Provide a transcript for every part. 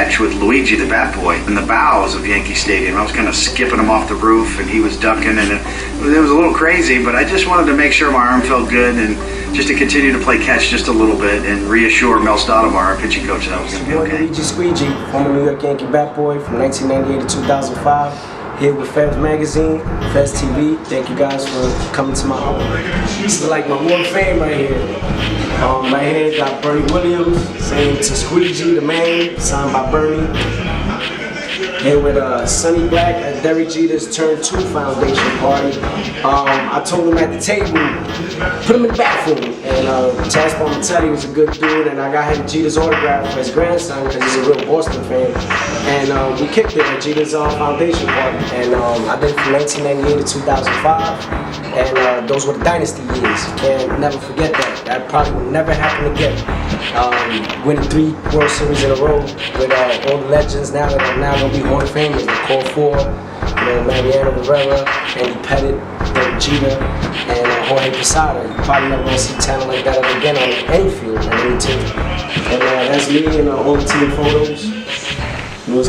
catch with Luigi the Bat Boy in the bows of Yankee Stadium. I was kind of skipping him off the roof, and he was ducking, and it was a little crazy, but I just wanted to make sure my arm felt good and just to continue to play catch just a little bit and reassure Mel Stottlemyre, our pitching coach, that was going to be okay. Luigi Squeegee, former New York Yankee Bat Boy from 1998 to 2005. Here with Feds Magazine, Feds TV. Thank you guys for coming to my home. This is like my Walk of Fame right here. Right here got Bernie Williams, saying to Squeegee, the man, signed by Bernie. Here with Sonny Black at Derek Jeter's Turn 2 Foundation party. I told him at the table, put him in the back for me. And Chaz Palmatelli was a good dude, and I got him Jeter's autograph for his grandson because he's a real Boston fan. And we kicked it at Jeter's Foundation party. And I did it from 1998 to 2005. And those were the dynasty years. Can't never forget that. That probably would never happen again. Winning 3 World Series in a row with all the legends now that are now going to be Hall of Famers. Cole Ford, Mariano Rivera, Andy Pettit, Derek Jeter, and Jorge Posada. You probably never going to see talent like that ever again on any field, on any team. And that's me in all the team photos.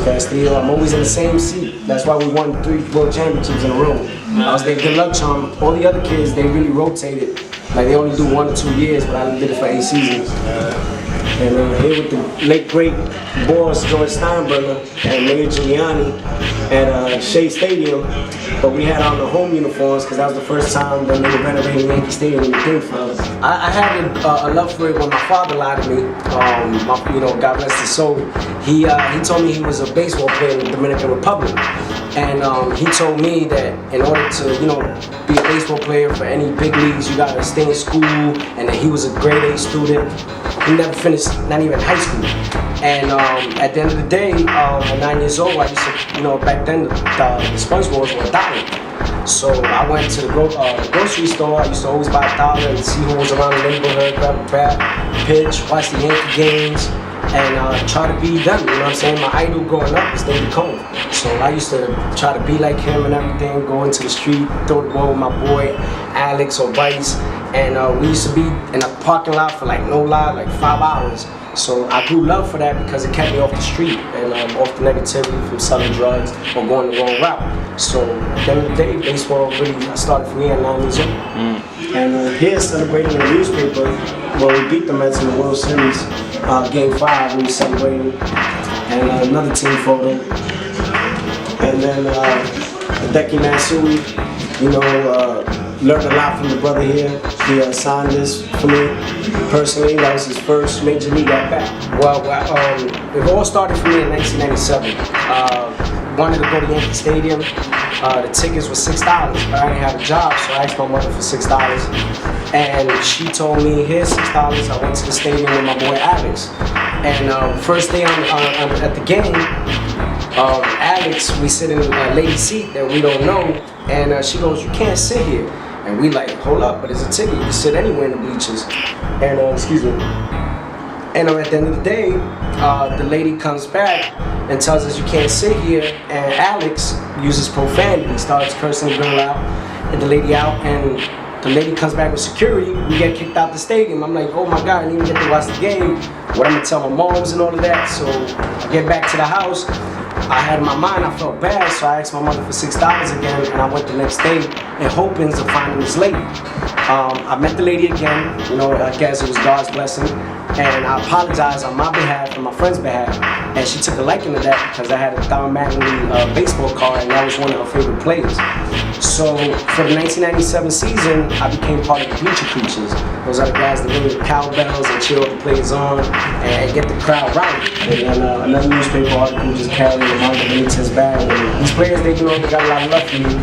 Castillo. I'm always in the same seat. That's why we won 3 World Championships in a row. I was their good luck charm. All the other kids, they really rotated. Like they only do 1 or 2 years, but I did it for 8 seasons. And here with the late great boss George Steinbrenner and Mayor Giuliani at Shea Stadium. But we had on the home uniforms because that was the first time that they were renovating Yankee Stadium in the thing for us. I had a love for it when my father lied to me. God bless his soul. He told me he was a baseball player in the Dominican Republic. And he told me that in order to, be a baseball player for any big leagues, you gotta stay in school, and that he was a grade A student. He never finished, not even high school. And at the end of the day, at 9 years old, I used to, back then the sponge balls were $1. So I went to the grocery store. I used to always buy $1 and see who was around the neighborhood, grab a bat, pitch, watch the Yankee games, and try to be them, you know what I'm saying? My idol growing up is David Cone. So I used to try to be like him and everything, go into the street, throw the ball with my boy, Alex or Vice. And we used to be in a parking lot for like 5 hours. So I grew love for that because it kept me off the street and off the negativity from selling drugs or going the wrong route. So at the end of the day, baseball really started for me at 9 years old. And here celebrating in the newspaper, well, we beat the Mets in the World Series, Game 5, we were celebrating. And another team photo. And then Hideki Matsui, learned a lot from the brother here. He signed this for me personally. That was his first major league at bat. Well, it all started for me in 1997. Wanted to go to Yankee Stadium. The tickets were $6, but I didn't have a job, so I asked my mother for $6. And she told me, here's $6. I went to the stadium with my boy Alex. And first day at the game, Alex, we sit in a lady seat that we don't know, and she goes, you can't sit here. And we like, hold up, but it's a ticket, you can sit anywhere in the bleachers. And excuse me. And at the end of the day, the lady comes back and tells us you can't sit here, and Alex uses profanity, starts cursing the girl out, and the lady out, and the lady comes back with security. We get kicked out the stadium. I'm like, oh my God, I didn't even get to watch the game. What I'm gonna tell my moms and all of that. So I get back to the house. I had in my mind, I felt bad, so I asked my mother for $6 again, and I went the next day in hoping to find this lady. I met the lady again, I guess it was God's blessing, and I apologized on my behalf and my friend's behalf, and she took a liking to that because I had a Don Mattingly baseball card, and that was one of her favorite players. So for the 1997 season, I became part of the Bleacher Creatures. Those are the guys that ring the cowbells and cheer all the players on and get the crowd right. And then another newspaper article just carried Armando Benitez bag. And these players, they got a lot of love for me.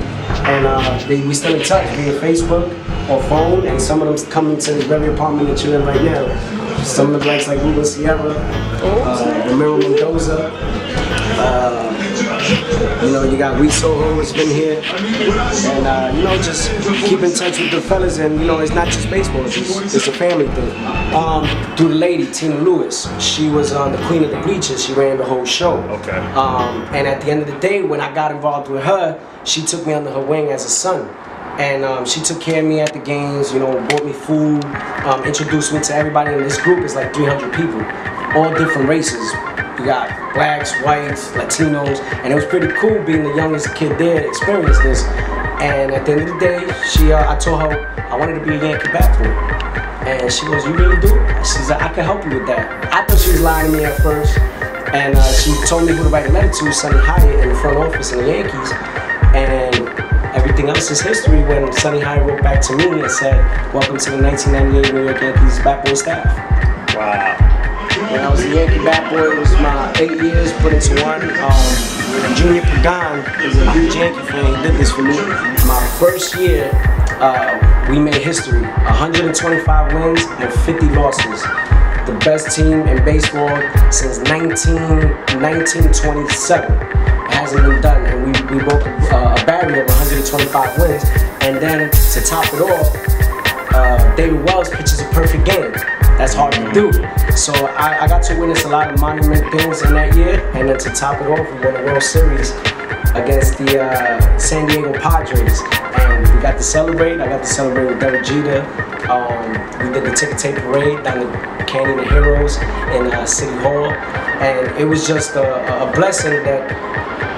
And we still in touch via Facebook or phone, and some of them come into this very apartment that you're in right now. Some of the blacks like Ruben Sierra, Ramiro Mendoza. You got Reese Soho has been here, and just keep in touch with the fellas, and it's not just baseball, it's a family thing. Through the lady, Tina Lewis, she was the queen of the bleachers, she ran the whole show. Okay. And at the end of the day, when I got involved with her, she took me under her wing as a son. And she took care of me at the games, bought me food, introduced me to everybody in this group. It's like 300 people, all different races. You got blacks, whites, Latinos, and it was pretty cool being the youngest kid there to experience this. And at the end of the day, I told her I wanted to be a Yankee bat boy. And she goes, "You really do?" She said, "I can help you with that." I thought she was lying to me at first. And she told me who to write a letter to, Sonny Hyatt in the front office in the Yankees. And everything else is history when Sonny Hyatt wrote back to me and said, "Welcome to the 1998 New York Yankees bat boy staff." Wow. When I was a Yankee bat boy, it was my 8 years put into one. Junior Pagan is a huge Yankee fan. He did this for me. My first year, we made history. 125 wins and 50 losses. The best team in baseball since 1927. It hasn't been done, and we broke a barrier of 125 wins. And then to top it off, David Wells pitches a perfect game. That's hard to do. So I got to witness a lot of monument things in that year, and then to top it off, we won the World Series against the San Diego Padres, and we got to celebrate. I got to celebrate with Derek Jeter. We did the ticker tape parade down the Canyon of Heroes in City Hall, and it was just a blessing that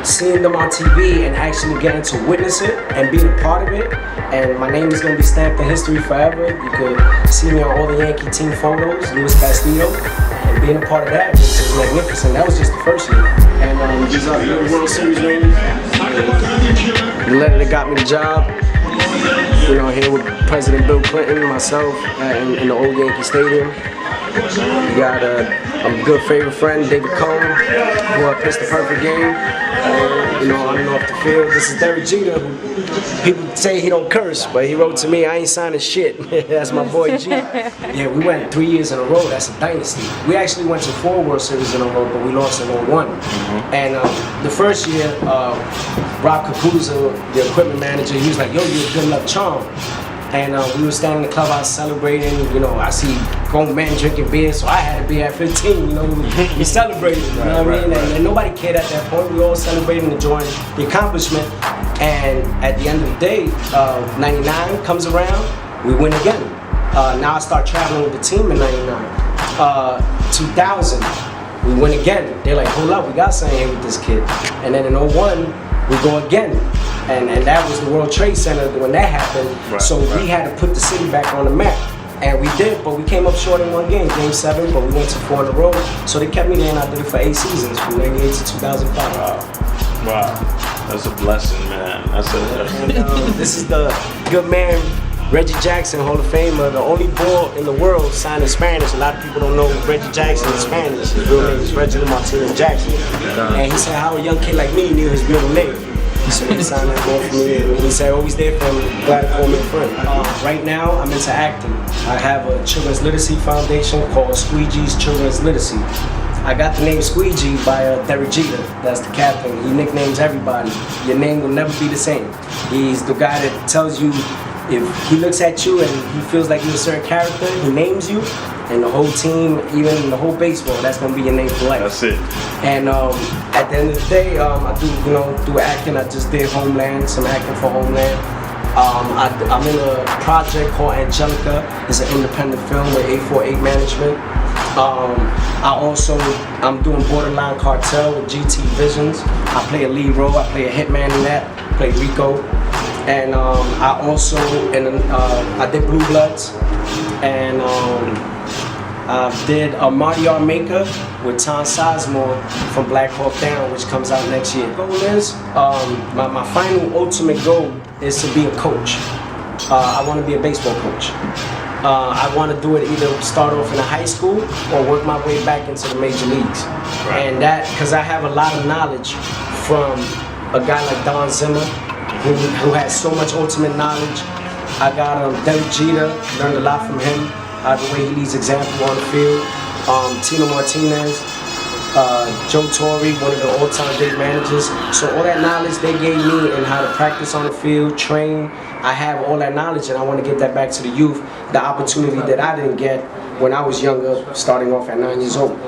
seeing them on TV and actually getting to witness it and being a part of it. And my name is going to be stamped in history forever. You could see me on all the Yankee team photos, Castillo, and being a part of that was just magnificent. That was just the first year. And these are the World Series rings. The letter that got me the job. You know, here with President Bill Clinton, myself, in the old Yankee Stadium. We got a good favorite friend, David Cohn, who pitched the perfect game. You know, on and off the field. This is Derek Jeter, who people say he don't curse, but he wrote to me, "I ain't signing shit." That's my boy G. Yeah, we went 3 years in a row. That's a dynasty. We actually went to 4 World Series in a row, but we lost in 01. And the first year, Rob Kakuza, the equipment manager, he was like, "Yo, you're a good luck charm." And we were standing in the clubhouse celebrating. You know, I see grown men drinking beer, so I had to be at 15. You know, we celebrated. You know what I mean? And nobody cared at that point. We all celebrated and enjoying the accomplishment. And at the end of the day, 99 comes around, we win again. Now I start traveling with the team in 99. 2000, we win again. They're like, "Hold up, we got something here with this kid." And then in 01, we go again. And that was the World Trade Center when that happened. Right, so we had to put the city back on the map. And we did, but we came up short in one game, Game 7, but we went to 4 in a row. So they kept me there, and I did it for 8 seasons, from 98 to 2005. Wow. That's a blessing, man. This is the good man, Reggie Jackson, Hall of Famer, the only ball in the world signed in Spanish. A lot of people don't know Reggie Jackson in Spanish. His real name is Reginald Martinez Jackson. And he said, "How a young kid like me knew his middle name?" So he signed that ball for me, and he said, "Always there for me, glad to call me a friend." Right now, I'm into acting. I have a children's literacy foundation called Squeegee's Children's Literacy. I got the name Squeegee by Derek Jeter. That's the captain. He nicknames everybody. Your name will never be the same. He's the guy that tells you if he looks at you and he feels like you're a certain character, he names you. And the whole team, even the whole baseball, that's gonna be your name for life. That's it. And at the end of the day, I do acting. I just did Homeland, some acting for Homeland. I'm in a project called Angelica. It's an independent film with 848 Management. I'm doing Borderline Cartel with GT Visions. I play a lead role. I play a hitman in that. I play Rico. And I did Blue Bloods. And I did a Marty R. Maker with Tom Sizemore from Black Hawk Down, which comes out next year. The goal is, my final ultimate goal is to be a coach. I want to be a baseball coach. I want to do it either start off in a high school or work my way back into the major leagues. Right. And that, because I have a lot of knowledge from a guy like Don Zimmer, who has so much ultimate knowledge. I got Derek Jeter, learned a lot from him. The way he leads example on the field. Tino Martinez, Joe Torre, one of the all-time great managers. So all that knowledge they gave me and how to practice on the field, train, I have all that knowledge and I want to give that back to the youth, the opportunity that I didn't get when I was younger, starting off at 9 years old.